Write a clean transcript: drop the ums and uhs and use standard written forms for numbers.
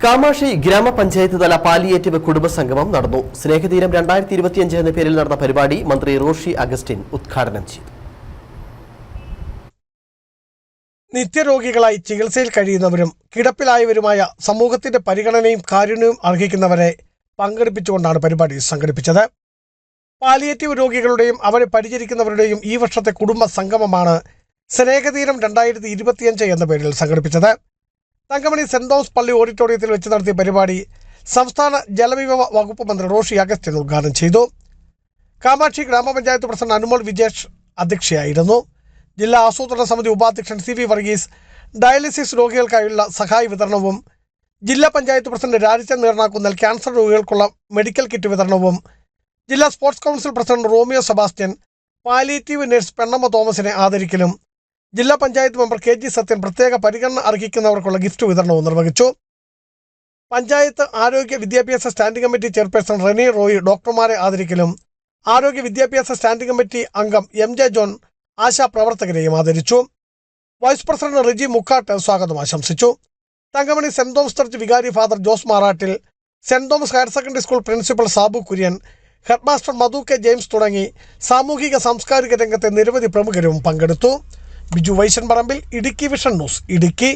കാമാക്ഷി ഗ്രാമപഞ്ചായത്ത് തല പാലിയേറ്റീവ് കുടുംബസംഗമം നടന്നു. സ്നേഹതീരം 2025 എന്ന പേരിൽ നടന്ന പരിപാടി മന്ത്രി റോഷി അഗസ്റ്റിൻ ഉദ്ഘാടനം ചെയ്തു. നിത്യരോഗികളായി ചികിത്സയിൽ കഴിയുന്നവരും കിടപ്പിലായവരുമായ സമൂഹത്തിന്റെ പരിഗണനയും കാരുണ്യവും അർഹിക്കുന്നവരെ പങ്കെടുപ്പിച്ചുകൊണ്ടാണ് പരിപാടി സംഘടിപ്പിച്ചത്. പാലിയേറ്റീവ് രോഗികളുടെയും അവരെ പരിചരിക്കുന്നവരുടെയും ഈ വർഷത്തെ കുടുംബ സംഗമമാണ് സ്നേഹതീരം 2025 എന്ന പേരിൽ സംഘടിപ്പിച്ചത്. തങ്കമണി സെന്റ് തോമസ് പള്ളി ഓഡിറ്റോറിയത്തിൽ വെച്ച് നടത്തിയ പരിപാടി സംസ്ഥാന ജലവിഭവ വകുപ്പ് മന്ത്രി റോഷി അഗസ്റ്റിൻ ഉദ്ഘാടനം ചെയ്തു. കാമാക്ഷി ഗ്രാമപഞ്ചായത്ത് പ്രസിഡന്റ് അനുമോൾ വിജേഷ് അധ്യക്ഷയായിരുന്നു. ജില്ലാ ആസൂത്രണ സമിതി ഉപാധ്യക്ഷൻ CV വർഗീസ് ഡയാലിസിസ് രോഗികൾക്കായുള്ള സഹായ വിതരണവും, ജില്ലാ പഞ്ചായത്ത് പ്രസിഡന്റ് രാജചന്ദ് നീർനാക്കുന്നൽ ക്യാൻസർ രോഗികൾക്കുള്ള മെഡിക്കൽ കിറ്റ് വിതരണവും, ജില്ലാ sports council president Romeo Sebastian, palliative nurse Pennamma തോമസിനെ ആദരിക്കലും, ജില്ലാ പഞ്ചായത്ത് മെമ്പർ KG സത്യൻ പ്രത്യേക പരിഗണന അർഹിക്കുന്നവർക്കുള്ള ഗിഫ്റ്റ് വിതരണവും നിർവഹിച്ചു. പഞ്ചായത്ത് ആരോഗ്യ വിദ്യാഭ്യാസ standing committee chairperson Reni Roy ഡോക്ടർമാരെ ആദരിക്കലും, ആരോഗ്യ വിദ്യാഭ്യാസ സ്റ്റാൻഡിംഗ് കമ്മിറ്റി അംഗം MJ ജോൺ ആശാ പ്രവർത്തകരെയും ആദരിച്ചു. വൈസ് പ്രസിഡന്റ് റിജി മുക്കാട്ട് സ്വാഗതം ആശംസിച്ചു. തങ്കമണി സെന്റ് തോമസ് ചർച്ച് വികാരി father Jose Marattil, Saint Thomas higher secondary school principal Sabu Kurian, headmaster Madhu K James തുടങ്ങി സാമൂഹിക സാംസ്കാരിക രംഗത്തെ നിരവധി പ്രമുഖരും പങ്കെടുത്തു. Biju Vaishan Parambil, Idukki vision news, Idukki.